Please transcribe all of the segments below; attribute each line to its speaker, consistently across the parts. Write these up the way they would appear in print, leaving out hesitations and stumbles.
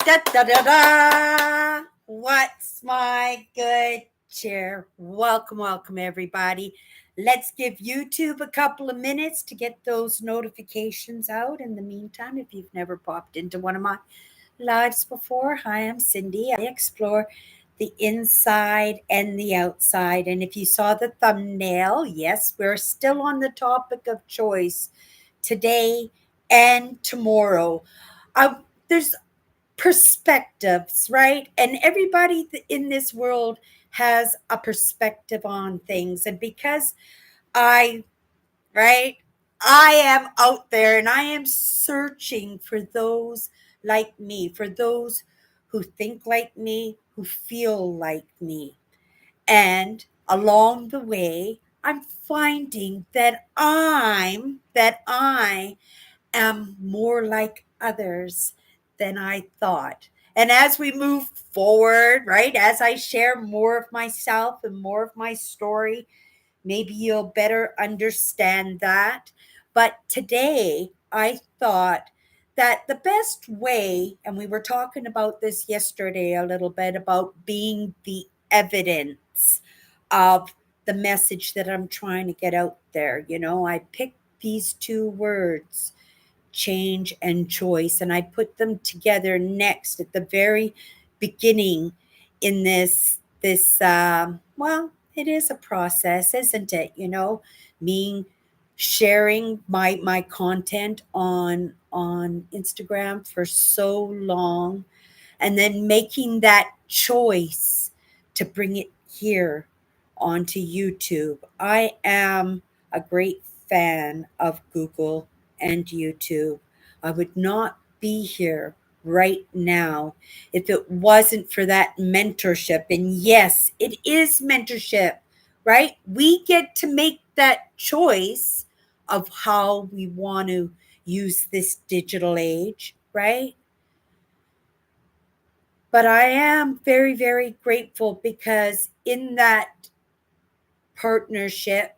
Speaker 1: Da da da da! What's my good cheer? Welcome, everybody. Let's give YouTube a couple of minutes to get those notifications out. In the meantime, if you've never popped into one of my lives before, hi, I'm Cindy. I explore the inside and the outside. And if you saw the thumbnail, yes, we're still on the topic of choice today and tomorrow. There's perspectives, right? And everybody in this world has a perspective on things. And because I, right, I am out there and I am searching for those like me, for those who think like me, who feel like me. And along the way, I'm finding that I am more like others than I thought. And as we move forward, right, as I share more of myself and more of my story, maybe you'll better understand that. But today, I thought that the best way, and we were talking about this yesterday a little bit about being the evidence of the message that I'm trying to get out there. I picked these two words, change and choice, and I put them together next at the very beginning in this. It is a process, isn't it? Me sharing my content on Instagram for so long, and then making that choice to bring it here onto YouTube. I am a great fan of Google and YouTube. I would not be here right now if it wasn't for that mentorship. And yes, it is mentorship, right? We get to make that choice of how we want to use this digital age, right? But I am very, very grateful because in that partnership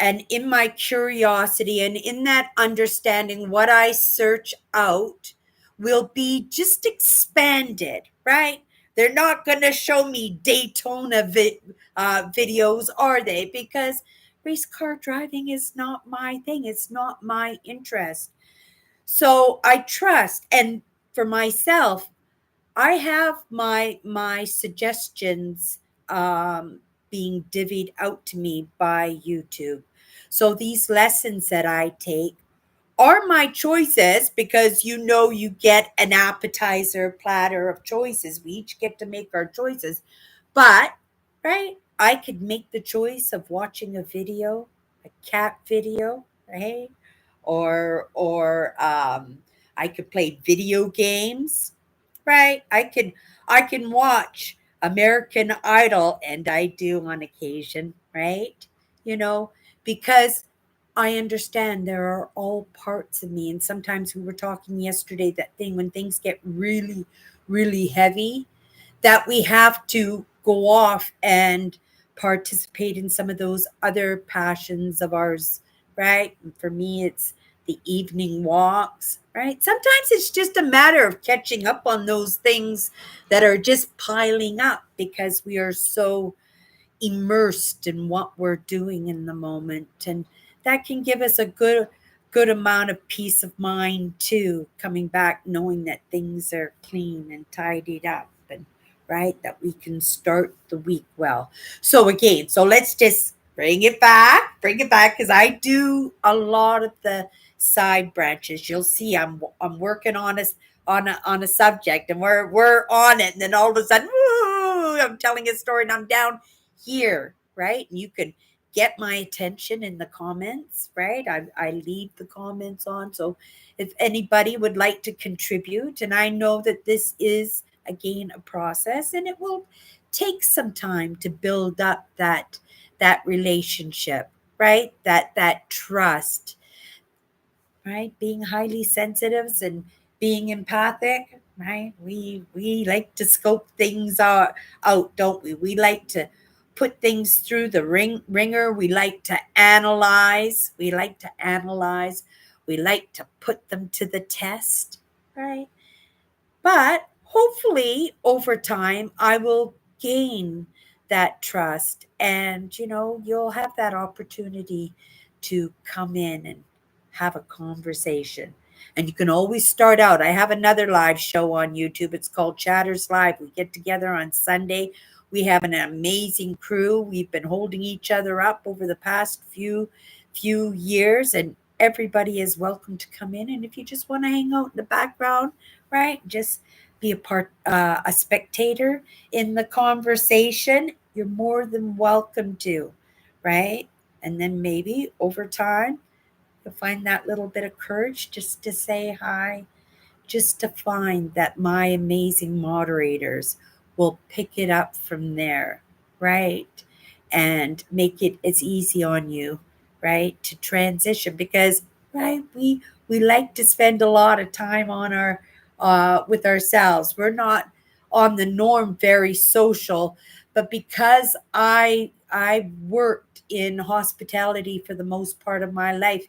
Speaker 1: and in my curiosity and in that understanding, what I search out will be just expanded, right? They're not going to show me Daytona videos, are they? Because race car driving is not my thing, it's not my interest. So I trust. And for myself, I have my suggestions being divvied out to me by YouTube. So these lessons that I take are my choices because you get an appetizer platter of choices. We each get to make our choices. But, right, I could make the choice of watching a video, a cat video, right? Or I could play video games, right? I can watch American Idol, and I do on occasion, right? You know, because I understand there are all parts of me. And sometimes we were talking yesterday, that thing when things get really, really heavy, that we have to go off and participate in some of those other passions of ours, right? And for me, it's the evening walks, right? Sometimes it's just a matter of catching up on those things that are just piling up because we are so immersed in what we're doing in the moment. And that can give us a good amount of peace of mind too, coming back knowing that things are clean and tidied up, and right, that we can start the week well. So again, so let's just bring it back because I do a lot of the side branches. You'll see I'm working on a subject, and we're on it, and then all of a sudden, woo, I'm telling a story and I'm down here, right? You can get my attention in the comments, right? I leave the comments on. So if anybody would like to contribute, and I know that this is, again, a process and it will take some time to build up that relationship, right? That trust, right? Being highly sensitives and being empathic, right? We like to scope things out, don't we? We like to put things through the ringer. We like to analyze. We like to analyze. We like to put them to the test, right? But hopefully over time I will gain that trust, and you'll have that opportunity to come in and have a conversation. And you can always start out. I have another live show on YouTube. It's called Chatters Live. We get together on Sunday. We have an amazing crew. We've been holding each other up over the past few years, and everybody is welcome to come in. And if you just want to hang out in the background, right, just be a spectator in the conversation, you're more than welcome to, right? And then maybe over time, you'll find that little bit of courage just to say hi, just to find that my amazing moderators will pick it up from there, right? And make it as easy on you, right, to transition because, right, we like to spend a lot of time on our with ourselves. We're not on the norm very social, but because I worked in hospitality for the most part of my life,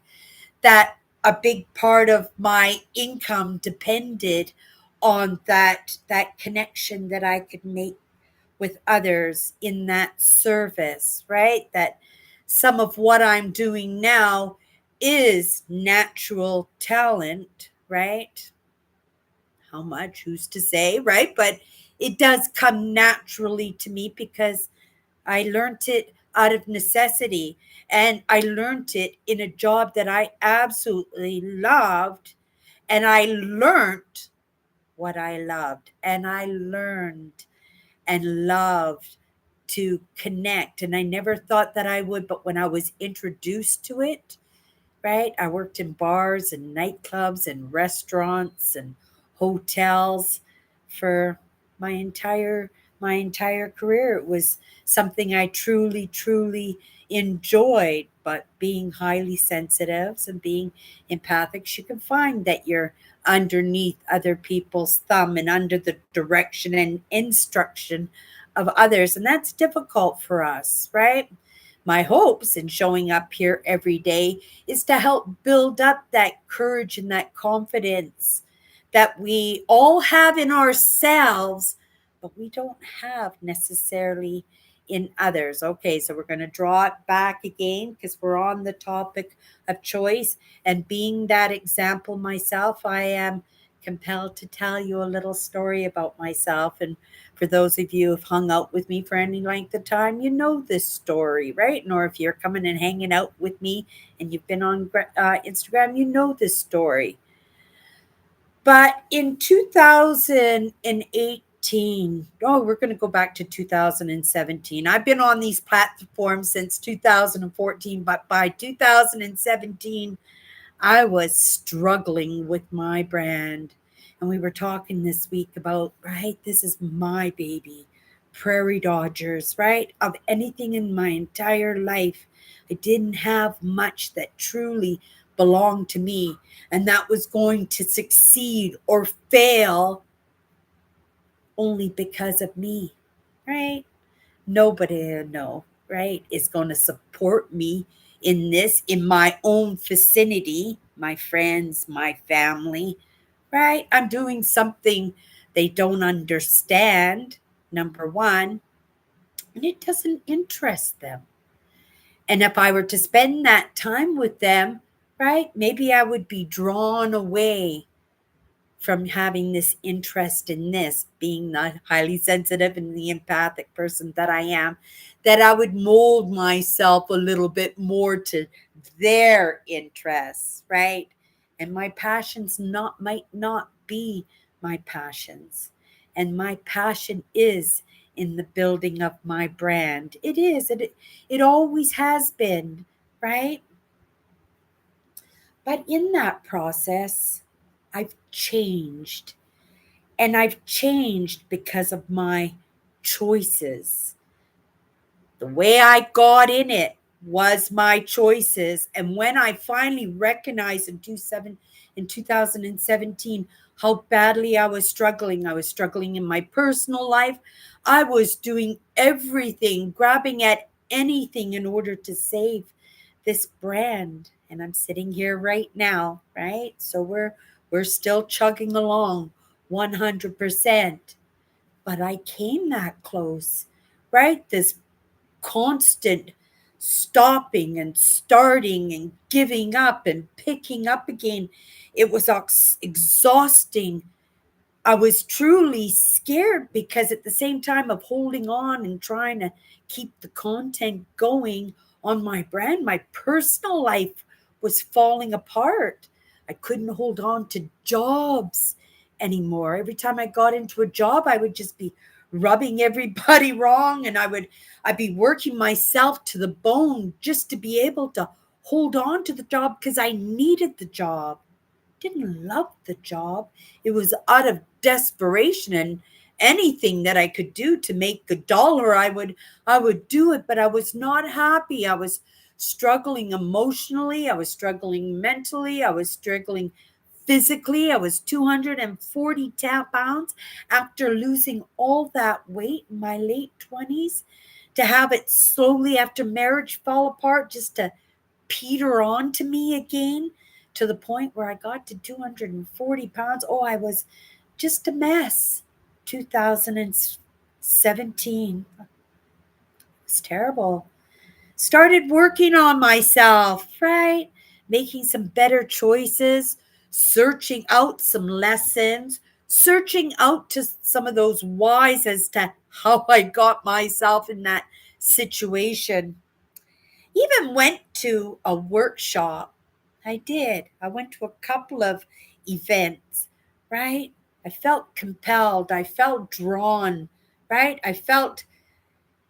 Speaker 1: that a big part of my income depended on that connection that I could make with others in that service, right? That some of what I'm doing now is natural talent, right? How much, who's to say, right? But it does come naturally to me because I learned it out of necessity, and I learned it in a job that I absolutely loved, and I learned what I loved, and I learned and loved to connect. And I never thought that I would, but when I was introduced to it, right? I worked in bars and nightclubs and restaurants and hotels for my entire my entire career. It was something I truly enjoyed, but being highly sensitive and being empathic, you can find that you're underneath other people's thumb and under the direction and instruction of others, and that's difficult for us, right? My hopes in showing up here every day is to help build up that courage and that confidence that we all have in ourselves, but we don't have necessarily in others. Okay, so we're going to draw it back again because we're on the topic of choice. And being that example myself, I am compelled to tell you a little story about myself. And for those of you who've hung out with me for any length of time, you know this story, right? Or if you're coming and hanging out with me and you've been on Instagram, you know this story. But in 2018, oh, we're going to go back to 2017. I've been on these platforms since 2014, but by 2017, I was struggling with my brand. And we were talking this week about, right, this is my baby, Prairie Dodgers, right? Of anything in my entire life, I didn't have much that truly belonged to me and that was going to succeed or fail only because of me, right? Nobody I know, right, is going to support me in this, in my own vicinity, my friends, my family, right? I'm doing something they don't understand, number one, and it doesn't interest them. And if I were to spend that time with them, right, maybe I would be drawn away from having this interest in this, being the highly sensitive and the empathic person that I am, that I would mold myself a little bit more to their interests, right? And my passions might not be my passions. And my passion is in the building of my brand. It is. It always has been, right? But in that process, I've changed. And I've changed because of my choices. The way I got in it was my choices. And when I finally recognized in 2017 how badly I was struggling in my personal life. I was doing everything, grabbing at anything in order to save this brand. And I'm sitting here right now, right? So we're still chugging along 100%. But I came that close, right? This constant stopping and starting and giving up and picking up again. It was exhausting. I was truly scared because at the same time of holding on and trying to keep the content going on my brand, my personal life was falling apart. I couldn't hold on to jobs anymore. Every time I got into a job, I would just be rubbing everybody wrong, and I'd be working myself to the bone just to be able to hold on to the job because I needed the job. Didn't love the job. It was out of desperation, and anything that I could do to make a dollar, I would do it, but I was not happy. I was struggling emotionally, I was struggling mentally, I was struggling physically. I was 240 pounds after losing all that weight in my late 20s, to have it slowly after marriage fall apart, just to peter on to me again, to the point where I got to 240 pounds. Oh, I was just a mess. 2017. It's terrible. Started working on myself, right? Making some better choices, searching out some lessons, searching out to some of those whys as to how I got myself in that situation. Even went to a workshop. I did. I went to a couple of events, right? I felt compelled. I felt drawn, right? I felt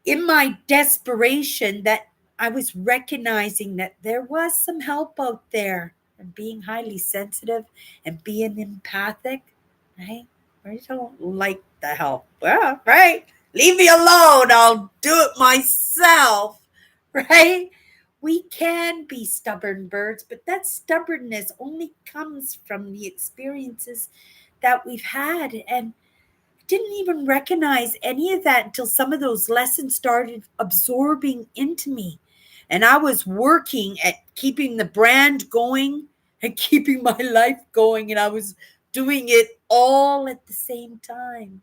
Speaker 1: in my desperation that I was recognizing that there was some help out there, and being highly sensitive and being empathic, right? I don't like the help. Well, right? Leave me alone. I'll do it myself, right? We can be stubborn birds, but that stubbornness only comes from the experiences that we've had. And didn't even recognize any of that until some of those lessons started absorbing into me. And I was working at keeping the brand going and keeping my life going. And I was doing it all at the same time.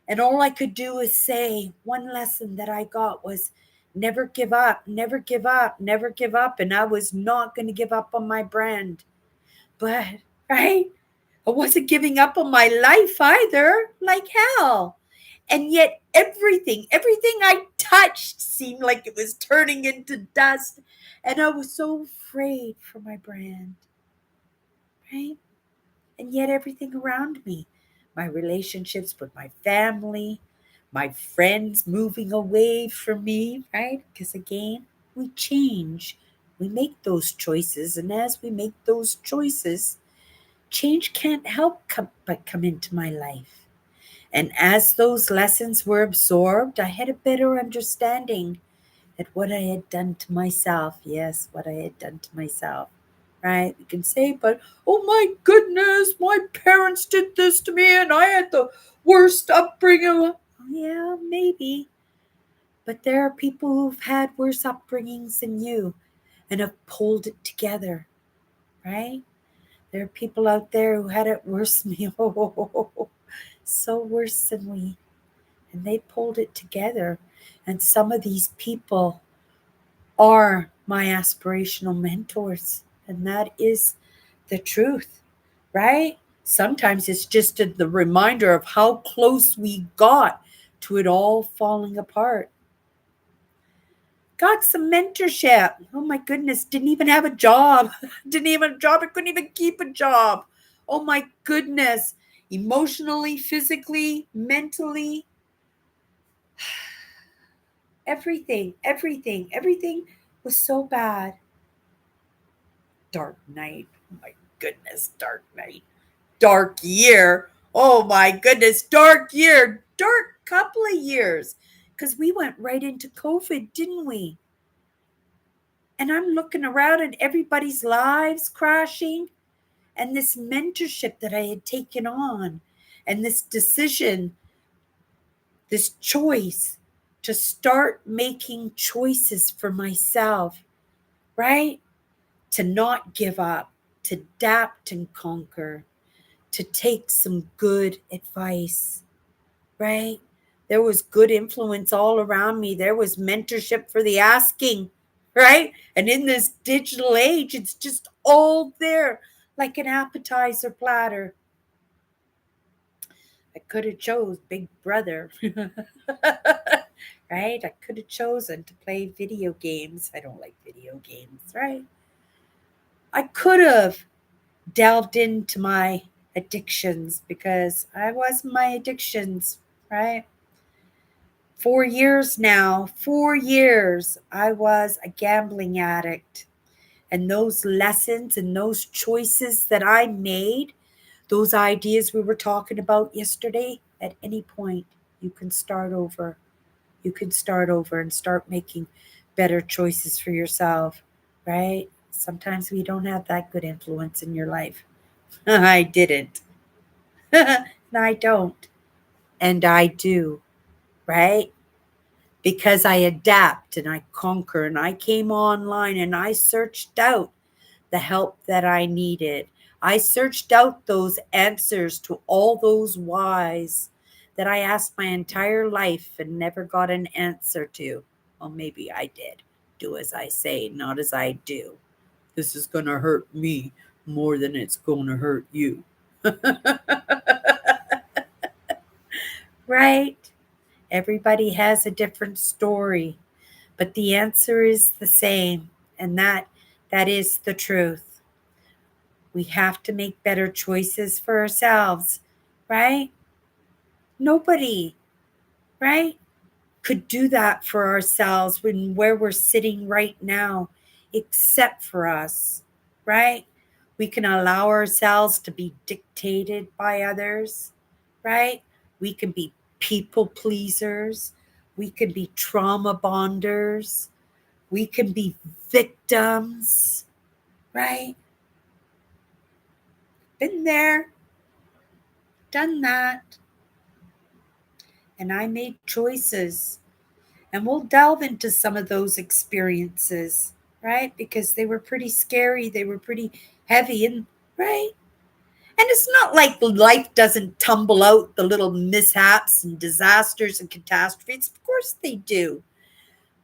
Speaker 1: And all I could do is say one lesson that I got was never give up, never give up, never give up. And I was not going to give up on my brand. But, right? I wasn't giving up on my life either, like hell. And yet everything I touched seemed like it was turning into dust. And I was so afraid for my brand, right? And yet everything around me, my relationships with my family, my friends moving away from me, right? Because again, we change. We make those choices. And as we make those choices, change can't help but come into my life. And as those lessons were absorbed, I had a better understanding at what I had done to myself. Yes, what I had done to myself. Right? We can say, but oh my goodness, my parents did this to me and I had the worst upbringing. Yeah, maybe. But there are people who've had worse upbringings than you and have pulled it together. Right? There are people out there who had it worse than me. Oh, so worse than we. And they pulled it together. And some of these people are my aspirational mentors. And that is the truth, right? Sometimes it's just the reminder of how close we got to it all falling apart. Got some mentorship. Oh my goodness, didn't even have a job. Didn't even have a job. I couldn't even keep a job. Oh my goodness. Emotionally, physically, mentally, everything was so bad. Dark night. Oh my goodness, dark night. Dark year. Oh my goodness, dark year. Dark couple of years. Because we went right into COVID, didn't we? And I'm looking around at everybody's lives crashing, and this mentorship that I had taken on, and this decision, this choice to start making choices for myself, right? To not give up, to adapt and conquer, to take some good advice, right? There was good influence all around me. There was mentorship for the asking, right? And in this digital age, it's just all there like an appetizer platter. I could have chose Big Brother. Right? I could have chosen to play video games. I don't like video games, right? I could have delved into my addictions because I was my addictions, right? 4 years now, 4 years, I was a gambling addict. And those lessons and those choices that I made, those ideas we were talking about yesterday, at any point, you can start over. You can start over and start making better choices for yourself, right? Sometimes we don't have that good influence in your life. I didn't. And I don't. And I do, right? Because I adapt and I conquer and I came online and I searched out the help that I needed. I searched out those answers to all those whys that I asked my entire life and never got an answer to. Well, maybe I did. Do as I say, not as I do. This is going to hurt me more than it's going to hurt you. Right? Everybody has a different story, but the answer is the same, and that is the truth. We have to make better choices for ourselves, right? Nobody, right, could do that for ourselves when where we're sitting right now, except for us, right? We can allow ourselves to be dictated by others, right? We can be people pleasers. We can be trauma bonders. We can be victims, right? Been there, done that. And I made choices. And we'll delve into some of those experiences, right? Because they were pretty scary. They were pretty heavy, and right? And it's not like life doesn't tumble out the little mishaps and disasters and catastrophes. Of course they do.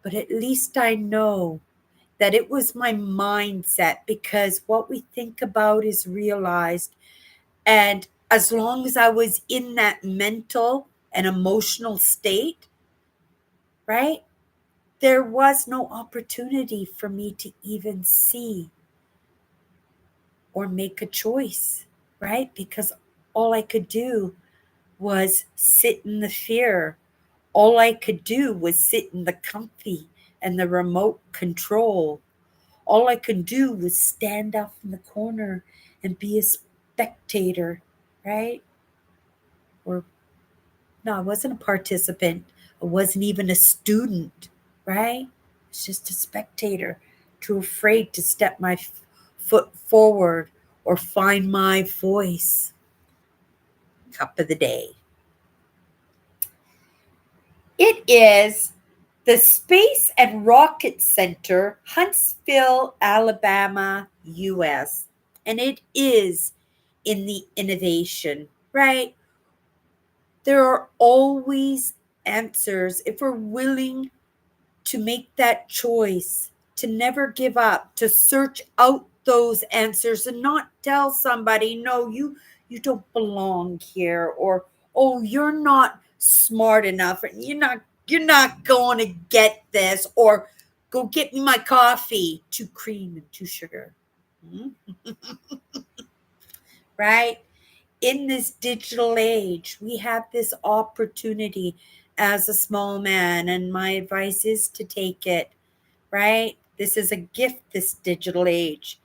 Speaker 1: But at least I know that it was my mindset, because what we think about is realized. And as long as I was in that mental and emotional state, right, there was no opportunity for me to even see or make a choice, right? Because all I could do was sit in the fear. All I could do was sit in the comfy and the remote control. All I could do was stand off in the corner and be a spectator, right? Or no, I wasn't a participant. I wasn't even a student, right? It's just a spectator, too afraid to step my foot forward or find my voice. Cup of the day. It is the Space and Rocket Center, Huntsville, Alabama, US. And it is in the innovation, right? There are always answers if we're willing to make that choice, to never give up, to search out those answers and not tell somebody, no, you don't belong here, or oh, you're not smart enough, and you're not going to get this, or go get me my coffee, too cream and too sugar. Hmm? Right? In this digital age, we have this opportunity as a small man, and my advice is to take it, right? This is a gift, this digital age.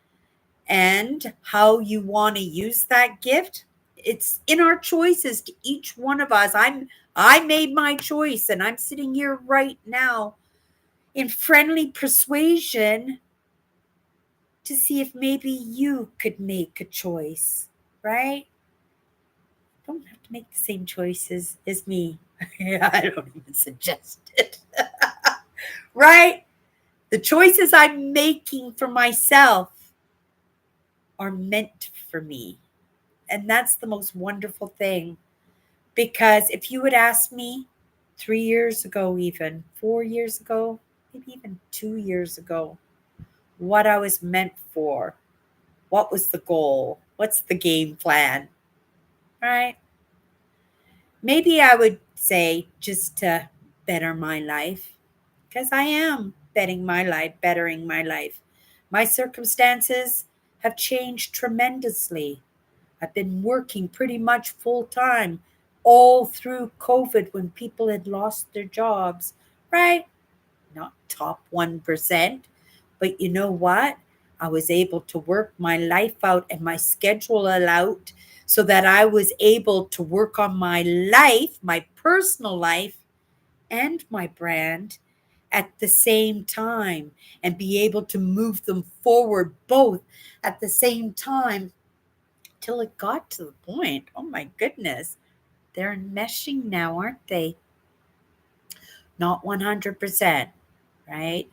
Speaker 1: And how you want to use that gift, it's in our choices to each one of us. I made my choice, and I'm sitting here right now in friendly persuasion to see if maybe you could make a choice, right? Don't have to make the same choices as me. I don't even suggest it. Right? The choices I'm making for myself are meant for me. And that's the most wonderful thing. Because if you had asked me 3 years ago, even 4 years ago, maybe even 2 years ago, what I was meant for, what was the goal, what's the game plan, right? Maybe I would say just to better my life, because I am bettering my life. My circumstances have changed tremendously. I've been working pretty much full time all through COVID when people had lost their jobs, right? Not top 1%, but you know what? I was able to work my life out and my schedule out so that I was able to work on my life, my personal life, and my brand at the same time and be able to move them forward both at the same time till it got to the point. Oh my goodness, they're meshing now, aren't they? Not 100%, right?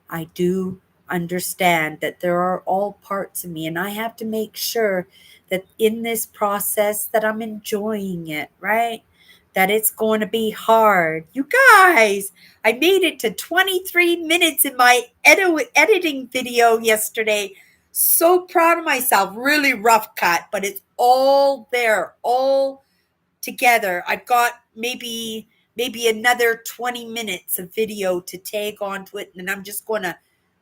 Speaker 1: I do understand that there are all parts of me and I have to make sure that in this process that I'm enjoying it, right? That it's going to be hard. You guys, I made it to 23 minutes in my editing video yesterday. So proud of myself. Really rough cut, but it's all there, all together. I've got maybe another 20 minutes of video to tag onto it, and I'm just going to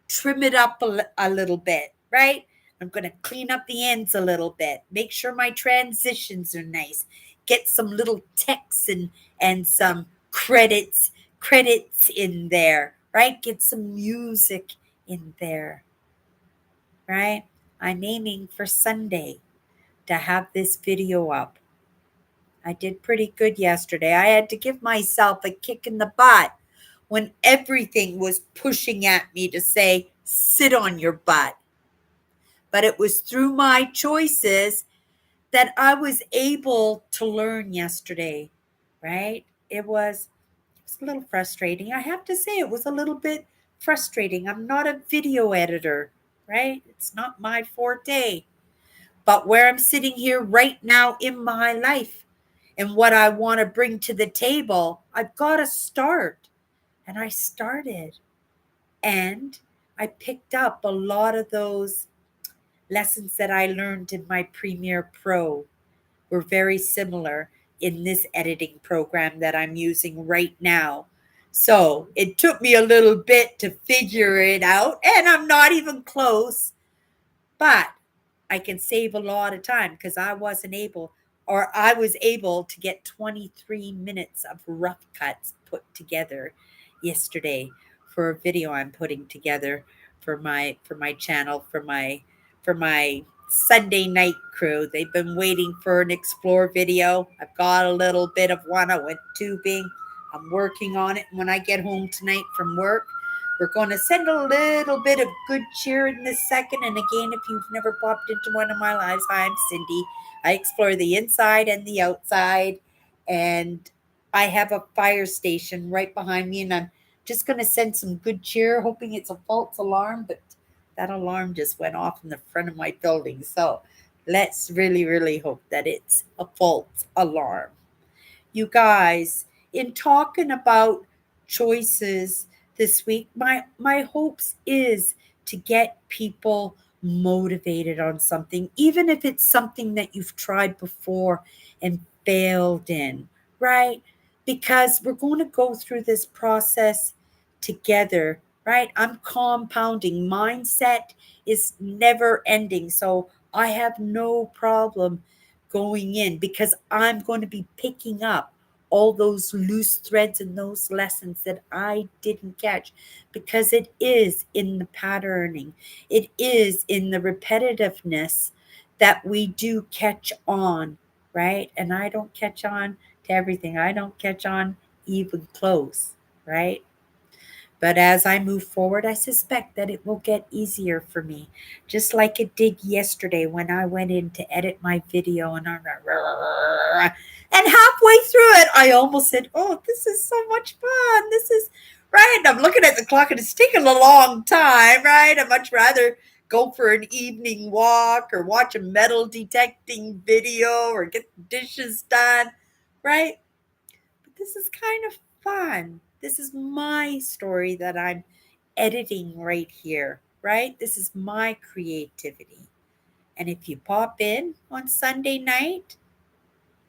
Speaker 1: trim it up a little bit, right? I'm going to clean up the ends a little bit, make sure my transitions are nice, get some little text and some credits in there, right? Get some music in there, right? I'm aiming for Sunday to have this video up. I did pretty good yesterday. I had to give myself a kick in the butt when everything was pushing at me to say, sit on your butt. But it was through my choices that I was able to learn yesterday, right? It was a little frustrating. I have to say, it was a little bit frustrating. I'm not a video editor, right? It's not my forte. But where I'm sitting here right now in my life and what I want to bring to the table, I've got to start. And I started. And I picked up a lot of those lessons that I learned in my Premiere Pro were very similar in this editing program that I'm using right now. So it took me a little bit to figure it out, and I'm not even close. But I can save a lot of time because I was able to get 23 minutes of rough cuts put together yesterday for a video I'm putting together for my channel, for my Sunday night crew. They've been waiting for an explore video. I've got a little bit of one. I went tubing. I'm working on it. When I get home tonight from work, we're going to send a little bit of good cheer in this second. And again, if you've never popped into one of my lives, hi, I'm Cindy. I explore the inside and the outside. And I have a fire station right behind me. And I'm just going to send some good cheer, hoping it's a false alarm. But that alarm just went off in the front of my building. So let's really, really hope that it's a false alarm. You guys, in talking about choices this week, my hopes is to get people motivated on something, even if it's something that you've tried before and failed in, right? Because we're going to go through this process together, right? I'm compounding. Mindset is never ending. So I have no problem going in because I'm going to be picking up all those loose threads and those lessons that I didn't catch because it is in the patterning, it is in the repetitiveness that we do catch on, right? And I don't catch on to everything, I don't catch on even close, right? But as I move forward, I suspect that it will get easier for me, just like it did yesterday when I went in to edit my video and halfway through it, I almost said, "Oh, this is so much fun. This is right." And I'm looking at the clock and it's taking a long time, right? I'd much rather go for an evening walk or watch a metal detecting video or get the dishes done, right? But this is kind of fun. This is my story that I'm editing right here, right? This is my creativity. And if you pop in on Sunday night,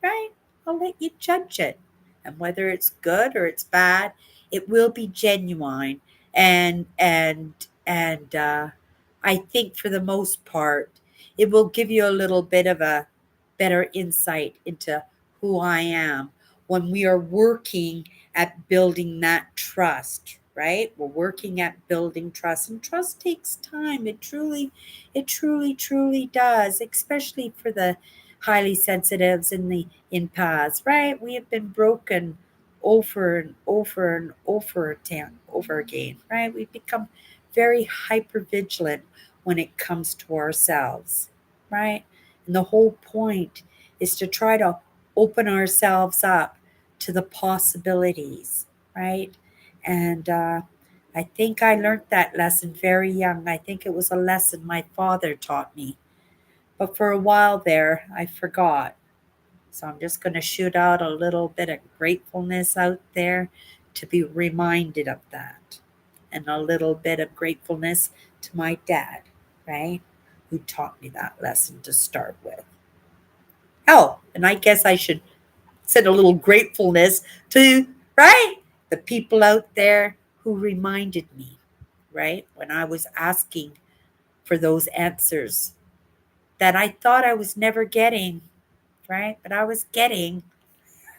Speaker 1: right, I'll let you judge it. And whether it's good or it's bad, it will be genuine. And I think for the most part, it will give you a little bit of a better insight into who I am when we are working at building that trust, right? We're working at building trust, and trust takes time. It truly does, especially for the highly sensitives and the empaths, right? We have been broken over and over and over again, right? We've become very hyper vigilant when it comes to ourselves, right? And the whole point is to try to open ourselves up to the possibilities, right? And I think I learned that lesson very young. I think it was a lesson my father taught me. But for a while there, I forgot. So I'm just going to shoot out a little bit of gratefulness out there to be reminded of that. And a little bit of gratefulness to my dad, right? Who taught me that lesson to start with. Oh, and I guess I should send a little gratefulness to, right? The people out there who reminded me, right? When I was asking for those answers that I thought I was never getting, right? But I was getting.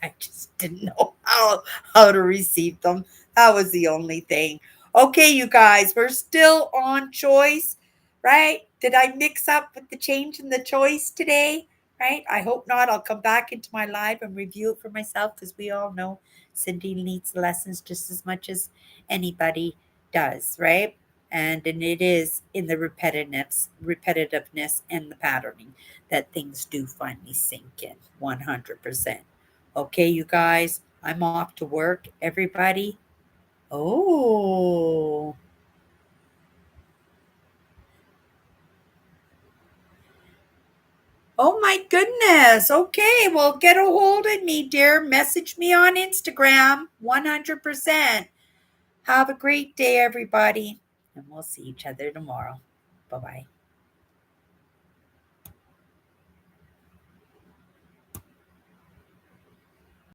Speaker 1: I just didn't know how to receive them. That was the only thing. Okay, you guys, we're still on choice, right? Did I mix up with the change in the choice today? Right? I hope not. I'll come back into my live and review it for myself because we all know Cindy needs lessons just as much as anybody does, right? And it is in the repetitiveness and the patterning that things do finally sink in 100%. Okay, you guys, I'm off to work. Everybody. Oh, oh my goodness. Okay, well, get a hold of me, dear. Message me on Instagram. 100%. Have a great day, everybody. And we'll see each other tomorrow. Bye bye.